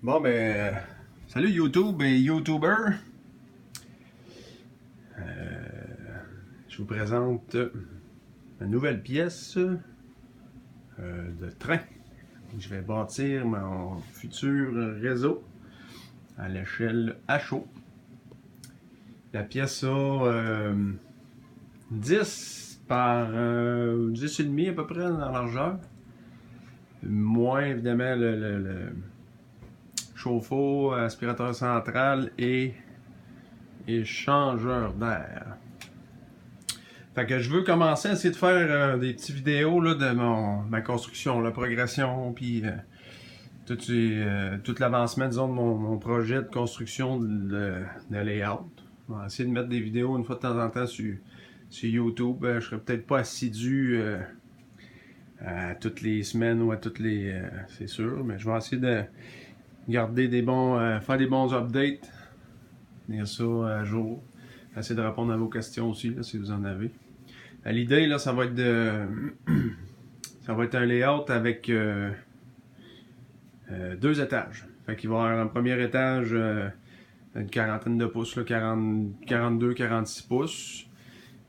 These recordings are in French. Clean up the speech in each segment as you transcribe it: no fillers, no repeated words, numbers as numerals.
Bon ben, salut YouTube et YouTuber. Je vous présente une nouvelle pièce de train. Je vais bâtir mon futur réseau à l'échelle HO. La pièce a 10 par 10,5 à peu près dans la largeur. Moins évidemment le chauffe-eau, aspirateur central et échangeur d'air. Fait que je veux commencer à essayer de faire des petites vidéos là, de ma construction, la progression, puis tout l'avancement, disons, de mon projet de construction de layout. Je vais essayer de mettre des vidéos une fois de temps en temps sur YouTube. Je serai peut-être pas assidu à toutes les semaines ou à toutes les... c'est sûr, mais je vais essayer de garder des bons... faire des bons updates, tenir ça à jour. Essayer de répondre à vos questions aussi, là, si vous en avez. L'idée, là, ça va être ça va être un layout avec 2 étages. Fait qu'il va y avoir un premier étage une quarantaine de pouces, là, 42-46 pouces.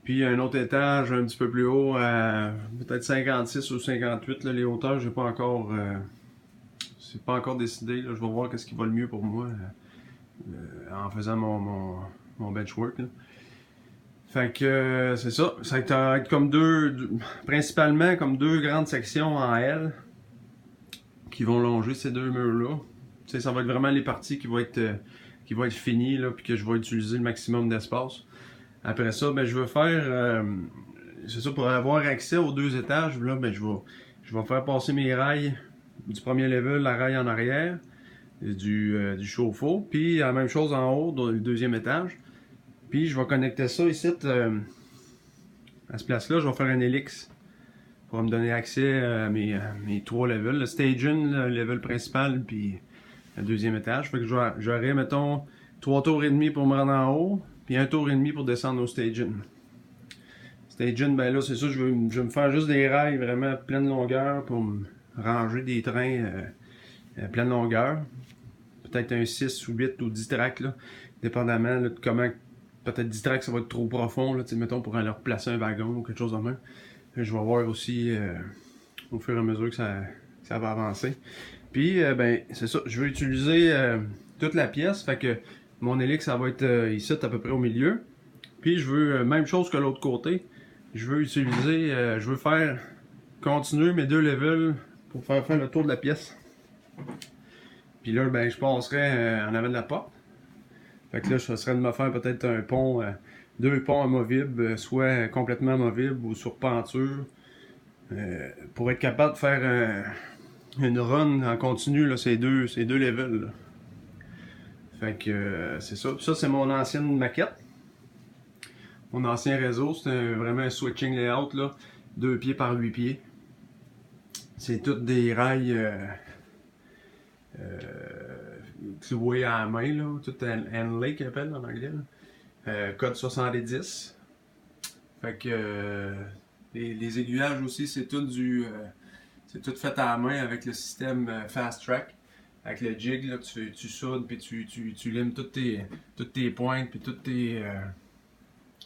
Puis un autre étage un petit peu plus haut, peut-être 56 ou 58. Là, les hauteurs, j'ai pas encore... c'est pas encore décidé. Là. Je vais voir qu'est-ce qui va le mieux pour moi en faisant mon benchwork. Là. Fait que c'est ça. Ça va être comme principalement comme 2 grandes sections en L qui vont longer ces 2 murs-là. Tu sais, ça va être vraiment les parties qui vont être finies, là, puis que je vais utiliser le maximum d'espace. Après ça, ben, je veux faire, c'est ça, pour avoir accès aux 2 étages, là, ben, je vais faire passer mes rails du premier level, la rail en arrière, du chauffe-eau, puis la même chose en haut, dans le deuxième étage. Puis je vais connecter ça ici, à ce place-là, je vais faire un hélix pour me donner accès à mes 3 levels. Le stage 1, le level principal, puis le deuxième étage. Fait que j'aurai, mettons, 3 tours et demi pour me rendre en haut, puis 1 tour et demi pour descendre au stage 1. Stage 1, ben là, c'est ça, je vais me faire juste des rails vraiment pleine longueur pour me ranger des trains pleine longueur. Peut-être un 6 ou 8 ou 10 tracks, là, dépendamment là, de comment. Peut-être 10 tracks, ça va être trop profond, là, mettons, pour aller replacer un wagon ou quelque chose de même. Je vais voir aussi au fur et à mesure que ça va avancer. Puis, ben, c'est ça, je vais utiliser toute la pièce, fait que mon hélix, ça va être ici à peu près au milieu. Puis, je veux, même chose que l'autre côté, je veux utiliser, je veux faire continuer mes 2 levels pour faire le tour de la pièce. Puis là, ben, je passerai en avant de la porte. Fait que là, ce serait de me faire peut-être un pont, 2 ponts amovibles, soit complètement amovibles ou sur penture, pour être capable de faire une run en continu, là, ces deux levels. Là. Fait que c'est ça. Ça, c'est mon ancienne maquette. Mon ancien réseau, c'était vraiment un switching layout, là, 2 pieds par 8 pieds. C'est toutes des rails cloués à la main, là, tout Henley qu'ils appellent en anglais. Code 70. Fait que les aiguillages aussi, c'est tout c'est tout fait à la main avec le système Fast Track. Avec le jig, là, tu soudes, puis tu limes toutes tes pointes, puis toutes tes...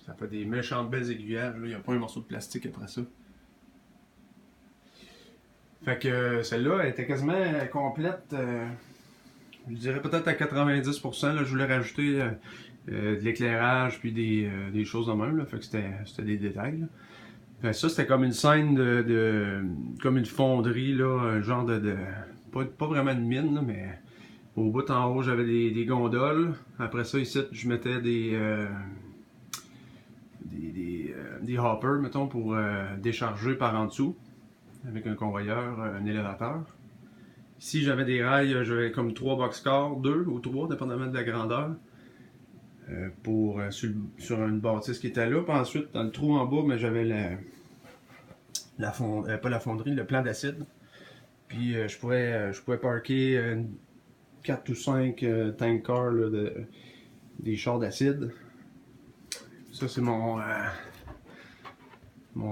ça fait des méchantes belles aiguillages. Il n'y a pas un morceau de plastique après ça. Fait que celle-là, elle était quasiment complète. Je dirais peut-être à 90%. Là, je voulais rajouter de l'éclairage, puis des choses de même. Là, fait que c'était des détails. Là. Fait ça, c'était comme une scène comme une fonderie, là, un genre pas vraiment de mine, là, mais au bout en haut, j'avais des gondoles. Après ça, ici, je mettais des hoppers, mettons, pour décharger par en dessous, avec un convoyeur, un élévateur. Ici, j'avais des rails, j'avais comme 3 boxcars, 2 ou 3, dépendamment de la grandeur, sur une bâtisse qui était là. Puis ensuite, dans le trou en bas, mais j'avais pas la fonderie, le plan d'acide. Puis je pouvais parker 4 ou 5 tank cars là, des chars d'acide. Ça, c'est mon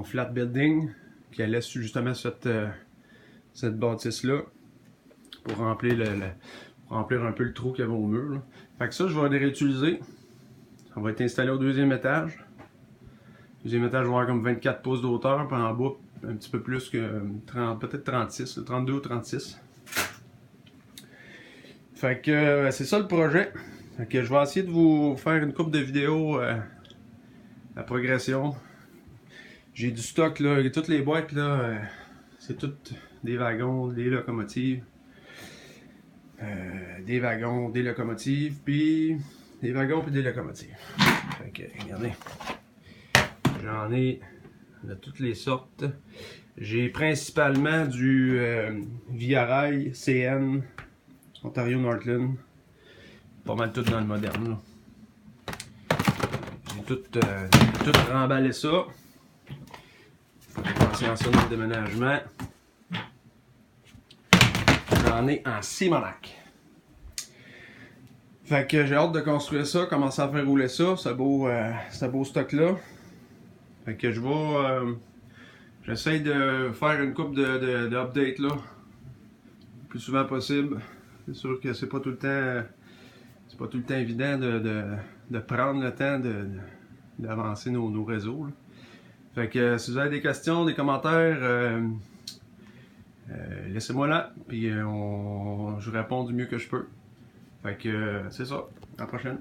flat building qui allait sur justement cette bâtisse-là pour remplir remplir un peu le trou qu'il y avait au mur. Là. Fait que ça, je vais les réutiliser. Ça va être installé au deuxième étage. Le deuxième étage va avoir comme 24 pouces d'auteur, puis en bas, un petit peu plus que 30, peut-être 36, 32 ou 36. Fait que c'est ça le projet. Fait que je vais essayer de vous faire une couple de vidéos la progression. J'ai du stock là, toutes les boîtes là, c'est toutes des wagons, des locomotives. Des wagons, des locomotives, puis des wagons puis des locomotives. Fait que regardez. J'en ai de toutes les sortes. J'ai principalement du Via Rail, CN, Ontario Northland. Pas mal tout dans le moderne. J'ai tout remballé ça. Faut penser à ça dans le déménagement. J'en ai en Simonac. Fait que j'ai hâte de construire ça, commencer à faire rouler ça, ce beau stock là. Fait que je vais. J'essaie de faire une coupe d'updates là. Le plus souvent possible. C'est sûr que c'est pas tout le temps. C'est pas tout le temps évident de prendre le temps d'avancer nos réseaux. Là. Fait que si vous avez des questions, des commentaires, laissez-moi là. Puis je réponds du mieux que je peux. Fait que c'est ça. À la prochaine.